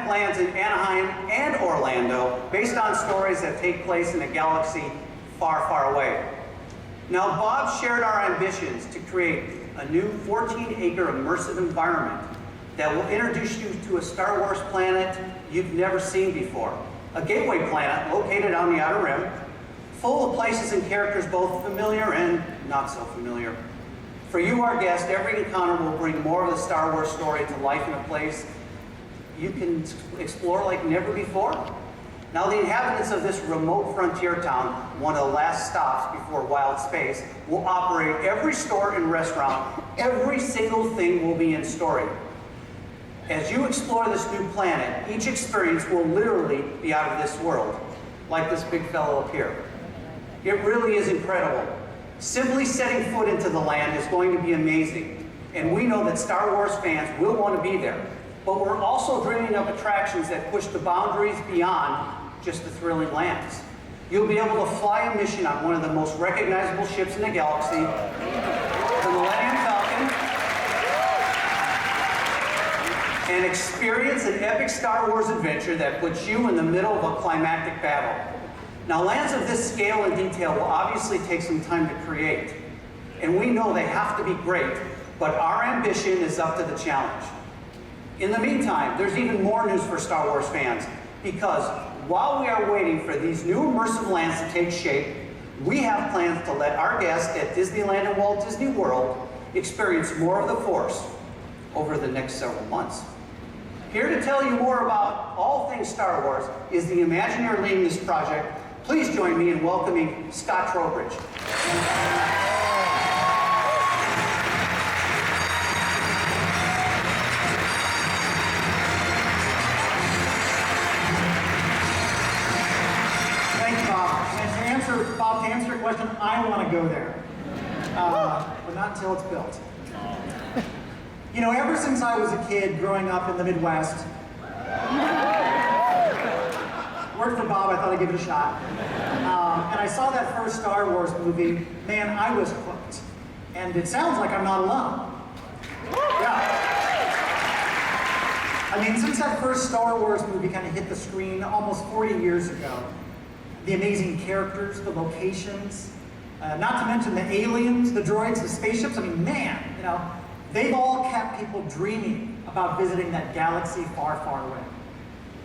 have plans in Anaheim and Orlando based on stories that take place in a galaxy far, far away. Now, Bob shared our ambitions to create a new 14-acre immersive environment that will introduce you to a Star Wars planet you've never seen before. A gateway planet located on the Outer Rim, full of places and characters both familiar and not so familiar. For you, our guest, every encounter will bring more of the Star Wars story to life in a place you can explore like never before. Now, the inhabitants of this remote frontier town, one of the last stops before wild space, will operate every store and restaurant. Every single thing will be in story. As you explore this new planet, each experience will literally be out of this world, like this big fellow up here. It really is incredible. Simply setting foot into the land is going to be amazing, and we know that Star Wars fans will want to be there. But we're also dreaming of attractions that push the boundaries beyond just the thrilling lands. You'll be able to fly a mission on one of the most recognizable ships in the galaxy, the Millennium Falcon, and experience an epic Star Wars adventure that puts you in the middle of a climactic battle. Now, lands of this scale and detail will obviously take some time to create, and we know they have to be great, but our ambition is up to the challenge. In the meantime, there's even more news for Star Wars fans, because while we are waiting for these new immersive lands to take shape, we have plans to let our guests at Disneyland and Walt Disney World experience more of the Force over the next several months. Here to tell you more about all things Star Wars is the Imagineer leading this project. Please join me in welcoming Scott Trowbridge. Bob, to answer your question, I want to go there, but not until it's built. You know, ever since I was a kid growing up in the Midwest, worked for Bob, I thought I'd give it a shot. And I saw that first Star Wars movie, man, I was hooked. And it sounds like I'm not alone. Yeah. I mean, since that first Star Wars movie kind of hit the screen almost 40 years ago, the amazing characters, the locations, not to mention the aliens, the droids, the spaceships. I mean, man, you know, they've all kept people dreaming about visiting that galaxy far, far away.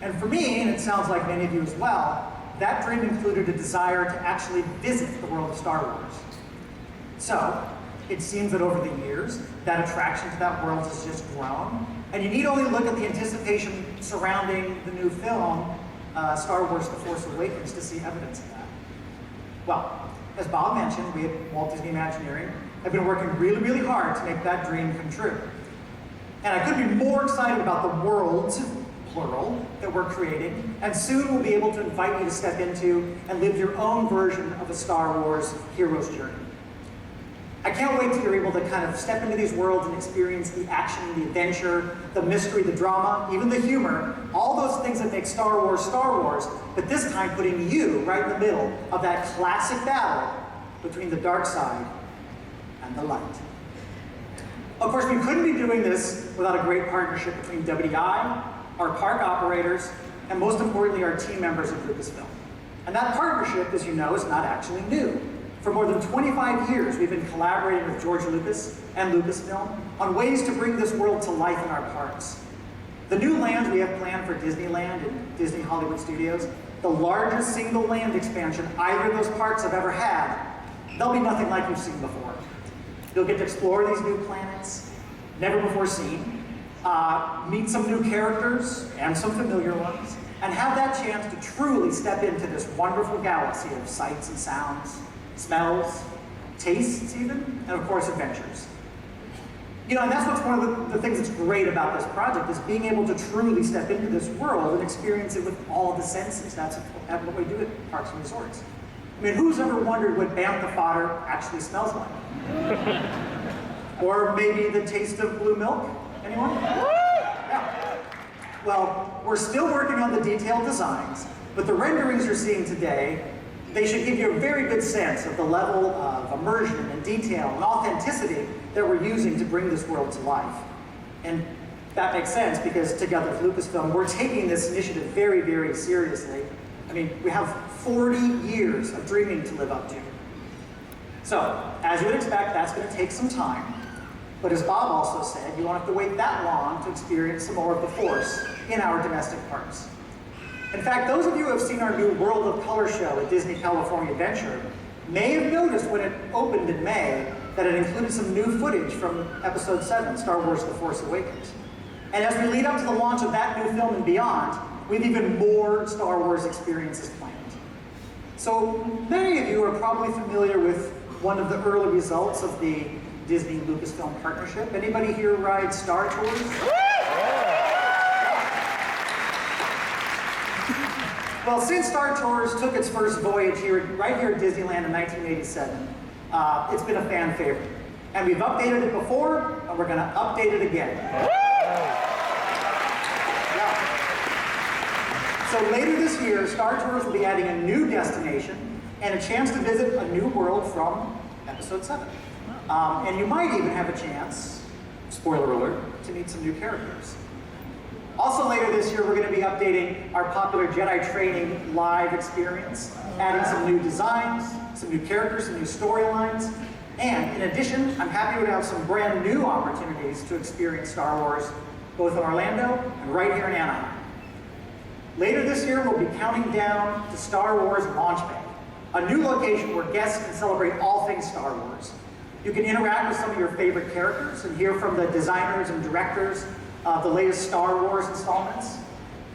And for me, and it sounds like many of you as well, that dream included a desire to actually visit the world of Star Wars. So, it seems that over the years, that attraction to that world has just grown. And you need only look at the anticipation surrounding the new film, Star Wars The Force Awakens, to see evidence of that. Well, as Bob mentioned, we at Walt Disney Imagineering have been working really, really hard to make that dream come true. And I couldn't be more excited about the worlds, plural, that we're creating, and soon we'll be able to invite you to step into and live your own version of a Star Wars hero's journey. I can't wait till you're able to kind of step into these worlds and experience the action, the adventure, the mystery, the drama, even the humor, all those things that make Star Wars, but this time putting you right in the middle of that classic battle between the dark side and the light. Of course, we couldn't be doing this without a great partnership between WDI, our park operators, and most importantly, our team members at Lucasfilm. And that partnership, as you know, is not actually new. For more than 25 years, we've been collaborating with George Lucas and Lucasfilm on ways to bring this world to life in our parks. The new lands we have planned for Disneyland and Disney Hollywood Studios, the largest single land expansion either of those parks have ever had, they'll be nothing like you've seen before. You'll get to explore these new planets, never before seen, meet some new characters and some familiar ones, and have that chance to truly step into this wonderful galaxy of sights and sounds, smells, tastes even, and of course adventures. You know, and that's what's one of the things that's great about this project, is being able to truly step into this world and experience it with all of the senses. That's what we do at Parks and Resorts. I mean, who's ever wondered what bantha fodder actually smells like? Or maybe the taste of blue milk? Anyone? Yeah. Well, we're still working on the detailed designs, but the renderings you're seeing today, they should give you a very good sense of the level of immersion and detail and authenticity that we're using to bring this world to life. And That makes sense because together with Lucasfilm, we're taking this initiative very, very seriously. I mean, we have 40 years of dreaming to live up to. So, as you would expect, that's going to take some time. But as Bob also said, you won't have to wait that long to experience some more of the Force in our domestic parks. In fact, those of you who have seen our new World of Color show at Disney California Adventure may have noticed when it opened in May that it included some new footage from Episode 7, Star Wars The Force Awakens. And as we lead up to the launch of that new film and beyond, we have even more Star Wars experiences planned. So many of you are probably familiar with one of the early results of the Disney Lucasfilm partnership. Anybody here ride Star Tours? Well, since Star Tours took its first voyage right here at Disneyland in 1987, it's been a fan favorite. And we've updated it before, and we're going to update it again. Yeah. So later this year, Star Tours will be adding a new destination and a chance to visit a new world from Episode 7. And you might even have a chance, spoiler alert, to meet some new characters. Also later this year, we're going to be updating our popular Jedi training live experience, adding some new designs, some new characters, some new storylines. And in addition, I'm happy to have some brand new opportunities to experience Star Wars, both in Orlando and right here in Anaheim. Later this year, we'll be counting down to Star Wars Launch Bay, a new location where guests can celebrate all things Star Wars. You can interact with some of your favorite characters and hear from the designers and directors of the latest Star Wars installments.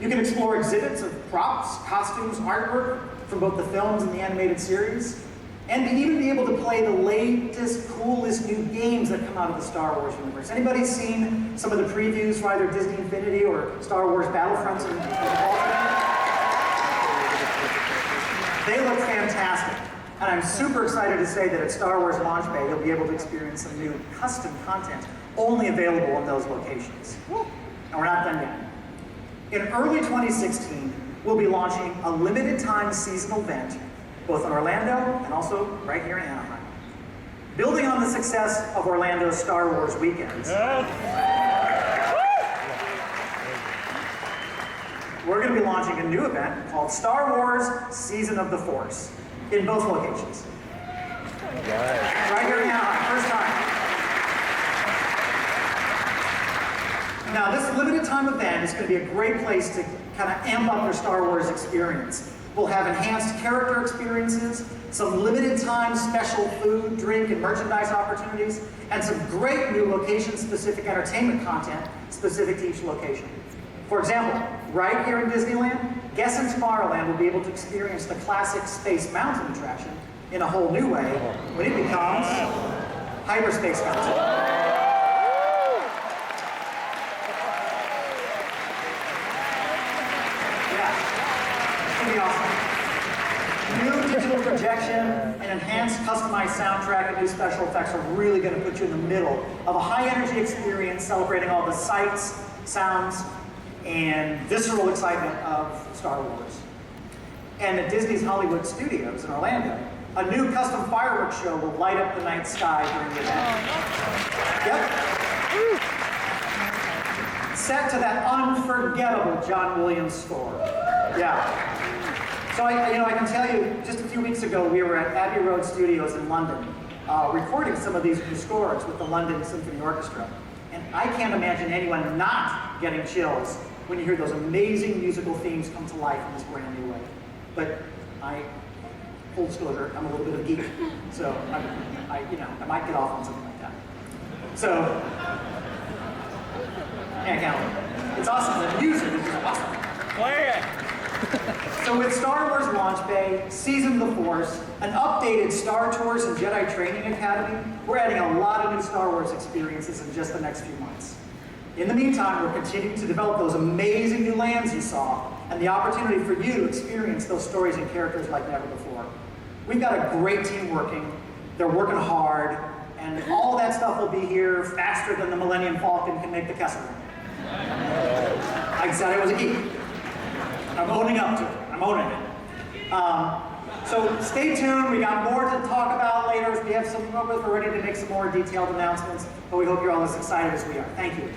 You can explore exhibits of props, costumes, artwork from both the films and the animated series, and even be able to play the latest, coolest new games that come out of the Star Wars universe. Anybody seen some of the previews for either Disney Infinity or Star Wars Battlefronts in the fall? They look fantastic. And I'm super excited to say that at Star Wars Launch Bay, you'll be able to experience some new custom content only available in those locations. And we're not done yet. In early 2016, we'll be launching a limited time seasonal event, both in Orlando and also right here in Anaheim. Building on the success of Orlando's Star Wars weekends, we're going to be launching a new event called Star Wars Season of the Force in both locations. Right here in Anaheim, first time. Now, this limited time event is going to be a great place to kind of amp up your Star Wars experience. We'll have enhanced character experiences, some limited time special food, drink, and merchandise opportunities, and some great new location-specific entertainment content specific to each location. For example, right here in Disneyland, guests in Tomorrowland will be able to experience the classic Space Mountain attraction in a whole new way when it becomes Hyperspace Mountain. New digital projection, an enhanced customized soundtrack, and new special effects are really going to put you in the middle of a high-energy experience celebrating all the sights, sounds, and visceral excitement of Star Wars. And at Disney's Hollywood Studios in Orlando, a new custom fireworks show will light up the night sky during the event. Yep. Set to that unforgettable John Williams score. Yeah. So I can tell you, just a few weeks ago, we were at Abbey Road Studios in London, recording some of these new scores with the London Symphony Orchestra. And I can't imagine anyone not getting chills when you hear those amazing musical themes come to life in this brand new way. But full disclosure, I'm a little bit of a geek, so I might get off on something like that. So, can't count. It's awesome. The music is just awesome. Play it. So with Star Wars Launch Bay, Season of the Force, an updated Star Tours and Jedi Training Academy, we're adding a lot of new Star Wars experiences in just the next few months. In the meantime, we're continuing to develop those amazing new lands you saw and the opportunity for you to experience those stories and characters like never before. We've got a great team working. They're working hard, and all that stuff will be here faster than the Millennium Falcon can make the Kessel Run. I said I was a geek. I'm owning up to it. I'm owning it. So stay tuned. We got more to talk about later. We have some, we're ready to make some more detailed announcements, but we hope you're all as excited as we are. Thank you.